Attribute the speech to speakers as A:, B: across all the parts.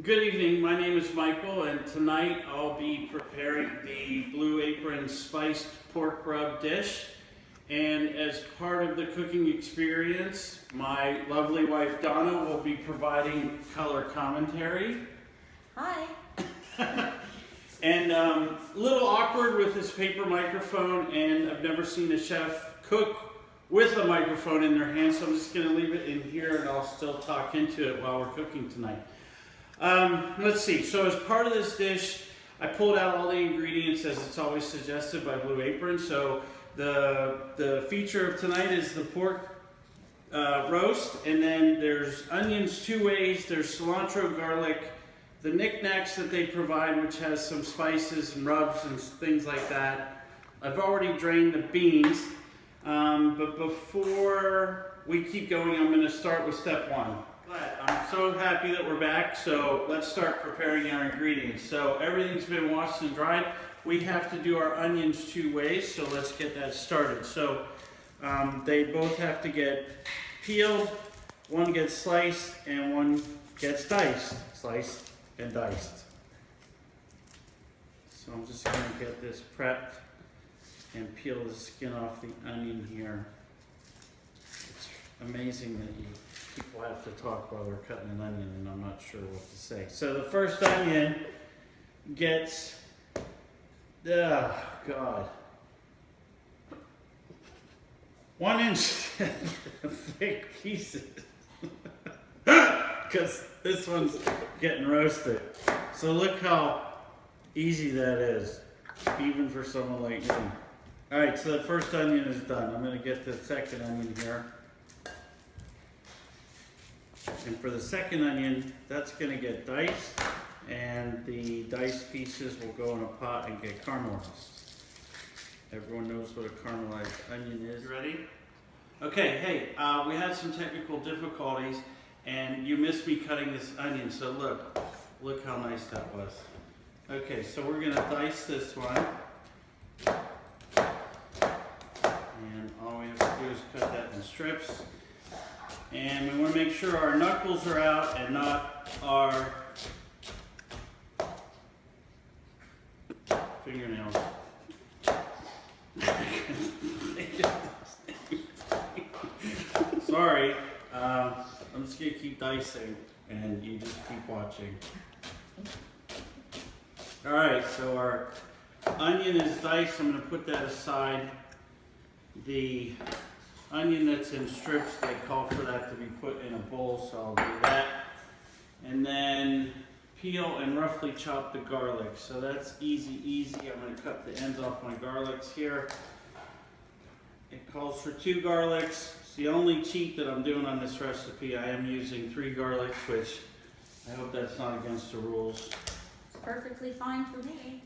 A: Good evening, my name is Michael, and tonight I'll be preparing the Blue Apron spiced pork rub dish. And as part of the cooking experience, my lovely wife Donna will be providing color commentary.
B: Hi.
A: And a little awkward with this paper microphone, and I've never seen a chef cook with a microphone in their hand, so I'm just going to leave it in here and I'll still talk into it while we're cooking tonight. Let's see, so as part of this dish, I pulled out all the ingredients as it's always suggested by Blue Apron. So the feature of tonight is the pork roast, and then there's onions two ways, there's cilantro, garlic, the knickknacks that they provide, which has some spices and rubs and things like that. I've already drained the beans, but before we keep going, I'm going to start with step one. I'm so happy that we're back, so let's start preparing our ingredients. So everything's been washed and dried. We have to do our onions two ways, so let's get that started. So they both have to get peeled, one gets sliced, and one gets diced. Sliced and diced. So I'm just going to get this prepped and peel the skin off the onion here. It's amazing that people have to talk while they're cutting an onion, and I'm not sure what to say. So the first onion gets, oh God, 1 inch thick pieces, because this one's getting roasted. So look how easy that is, even for someone like me. All right, so the first onion is done. I'm going to get the second onion here. And for the second onion, that's going to get diced, and the diced pieces will go in a pot and get caramelized. Everyone knows what a caramelized onion is. Ready? Okay, hey, we had some technical difficulties, and you missed me cutting this onion, so look how nice that was. Okay, so we're going to dice this one, and all we have to do is cut that in strips. And we want to make sure our knuckles are out and not our fingernails. Sorry, I'm just going to keep dicing and you just keep watching. Alright, so our onion is diced. I'm going to put that aside. The onion that's in strips, they call for that to be put in a bowl, so I'll do that. And then peel and roughly chop the garlic. So that's easy. I'm going to cut the ends off my garlics here. It calls for 2 garlics. It's the only cheat that I'm doing on this recipe. I am using 3 garlics, which I hope that's not against the rules.
B: It's perfectly fine for me.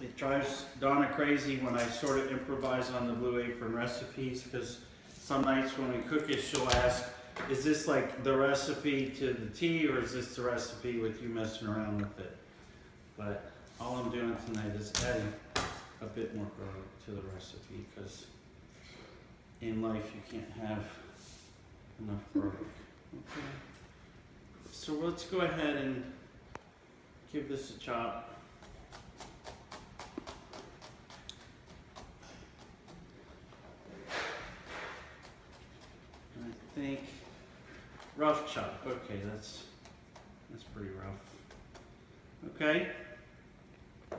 A: It drives Donna crazy when I sort of improvise on the Blue Apron recipes, because some nights when we cook it, she'll ask, is this like the recipe to the T, or is this the recipe with you messing around with it? But all I'm doing tonight is adding a bit more garlic to the recipe, because in life you can't have enough garlic. Okay. So let's go ahead and give this a chop. I think rough chop. Okay, that's pretty rough. Okay. I'm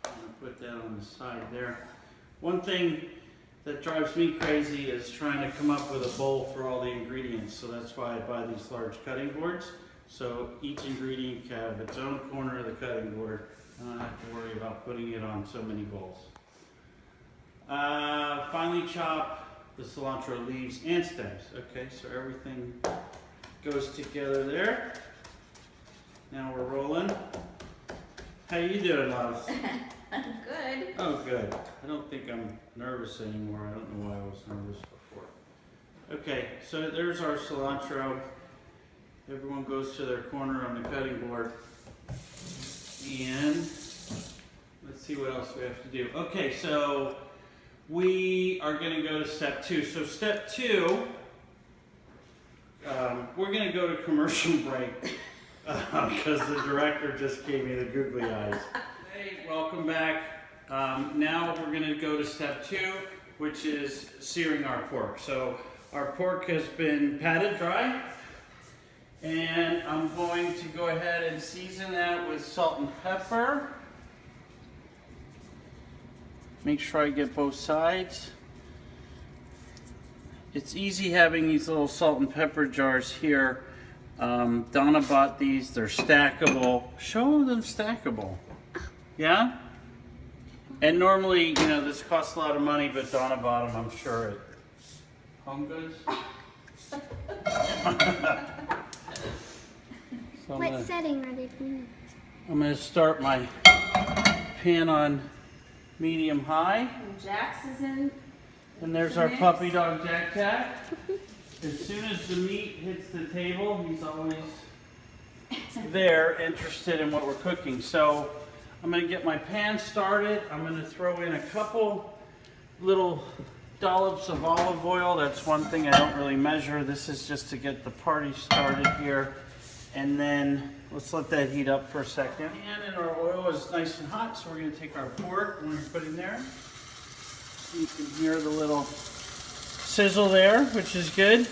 A: gonna put that on the side there. One thing that drives me crazy is trying to come up with a bowl for all the ingredients. So that's why I buy these large cutting boards. So each ingredient can have its own corner of the cutting board. I don't have to worry about putting it on so many bowls. Finely chop the cilantro leaves and stems. Okay, so everything goes together there. Now we're rolling. How you doing, love?
B: I'm good.
A: Oh, good. I don't think I'm nervous anymore. I don't know why I was nervous before. Okay, so there's our cilantro. Everyone goes to their corner on the cutting board. And let's see what else we have to do. Okay, so we are going to go to step 2. So step 2, we're gonna go to commercial break because the director just gave me the googly eyes. Hey, welcome back. Now we're gonna go to step 2, which is searing our pork. So our pork has been patted dry, and I'm going to go ahead and season that with salt and pepper. Make sure I get both sides. It's easy having these little salt and pepper jars here. Donna bought these, they're stackable. Show them stackable. Yeah? And normally, you know, this costs a lot of money, but Donna bought them, I'm sure, at Home Goods. So
C: What setting are they doing?
A: I'm going to start my pan on medium high.
B: And Jax is in.
A: And there's our puppy dog Jack Jack. As soon as the meat hits the table, he's always there, interested in what we're cooking. So I'm going to get my pan started. I'm going to throw in a couple little dollops of olive oil. That's one thing I don't really measure. This is just to get the party started here. And then let's let that heat up for a second. And our oil is nice and hot, so we're going to take our pork and we're going to put it in there. You can hear the little sizzle there, which is good.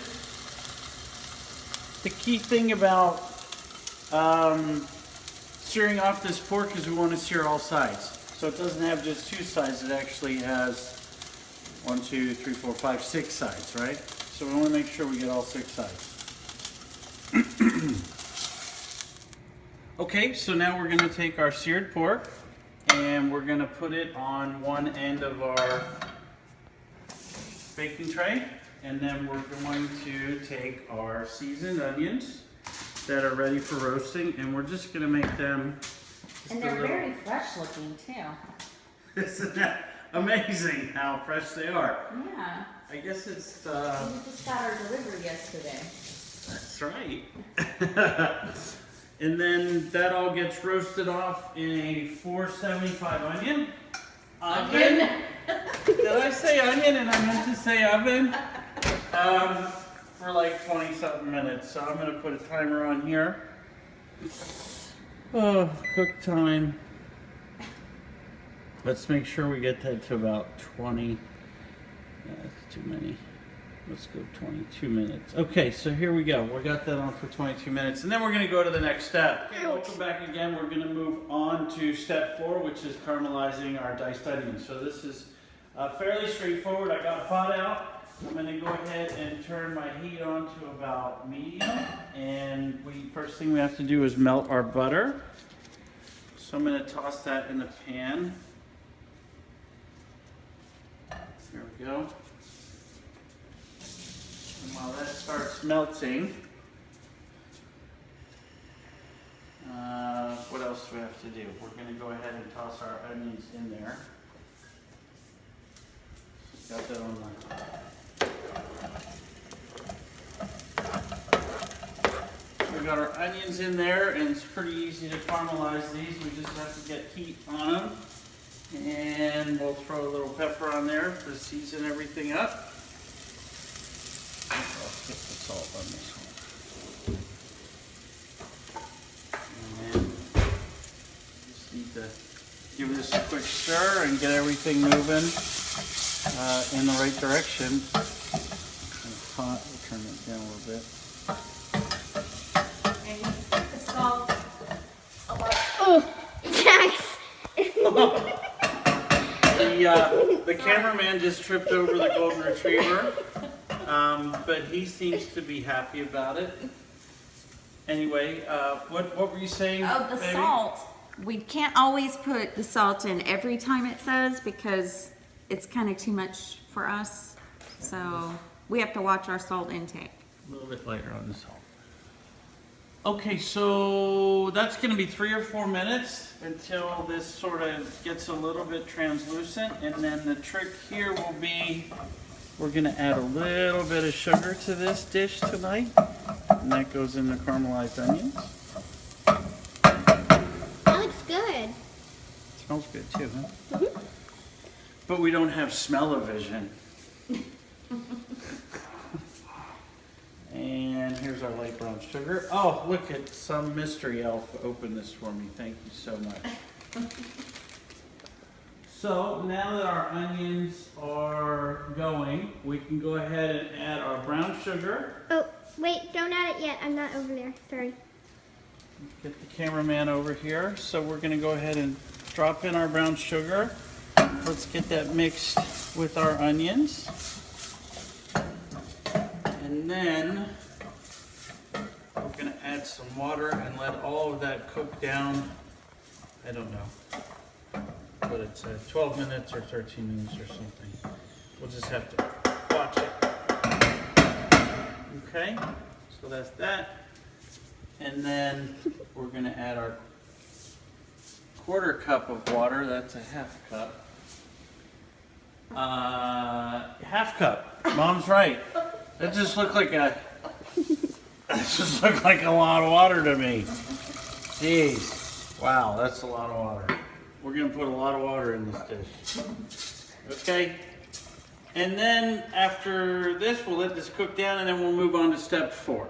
A: The key thing about searing off this pork is we want to sear all sides. So it doesn't have just 2 sides, it actually has 1, 2, 3, 4, 5, 6 sides, right? So we want to make sure we get all 6 sides. Okay, so now we're going to take our seared pork and we're going to put it on one end of our baking tray, and then we're going to take our seasoned onions that are ready for roasting, and we're just going to make them
B: And they're very fresh looking too.
A: Isn't that amazing how fresh they are?
B: Yeah.
A: I guess it's
B: We just got our delivery yesterday.
A: that's right. And then that all gets roasted off in a 475 onion oven. Did I say onion and I meant to say oven? For like 20 something minutes. So I'm going to put a timer on here. Oh, cook time. Let's make sure we get that to about 20. That's too many. Let's go 22 minutes. Okay, so here we go. We got that on for 22 minutes. And then we're going to go to the next step. Okay, welcome back again. We're going to move on to step 4, which is caramelizing our diced onions. So this is fairly straightforward. I got a pot out. I'm going to go ahead and turn my heat on to about medium. And first thing we have to do is melt our butter. So I'm going to toss that in the pan. There we go. And while that starts melting, what else do we have to do? We're going to go ahead and toss our onions in there. Got that on So we got our onions in there, and it's pretty easy to caramelize these. We just have to get heat on them. And we'll throw a little pepper on there to season everything up. Let's get the salt on this one. And then just need to give this a quick stir and get everything moving in the right direction. It's hot, we'll turn it down a little bit.
B: And you put the salt a lot.
C: Oh, Jax.
A: The cameraman just tripped over the golden retriever, but he seems to be happy about it. Anyway, what were you saying,
B: Oh, the
A: baby?
B: salt. We can't always put the salt in every time it says because it's kind of too much for us. So we have to watch our salt intake.
A: A little bit lighter on the salt. Okay, so that's going to be 3 or 4 minutes until this sort of gets a little bit translucent. And then the trick here will be, we're going to add a little bit of sugar to this dish tonight. And that goes in the caramelized onions.
C: That looks good.
A: Smells good too, huh? But we don't have smell-o-vision. And here here's our light brown sugar. Oh, look at some mystery elf opened this for me. Thank you so much. So now that our onions are going, we can go ahead and add our brown sugar.
C: Oh, wait, don't add it yet. I'm not over there. Sorry.
A: Get the cameraman over here. So we're going to go ahead and drop in our brown sugar. Let's get that mixed with our onions. And then we're going to add some water and let all of that cook down. I don't know, but it's 12 minutes or 13 minutes or something. We'll just have to watch it. Okay, so that's that. And then we're going to add our 1/4 cup of water. That's a 1/2 cup. 1/2 cup. Mom's right. That just looked like a lot of water to me. Jeez. Wow, that's a lot of water. We're gonna put a lot of water in this dish. Okay. And then after this, we'll let this cook down and then we'll move on to step 4.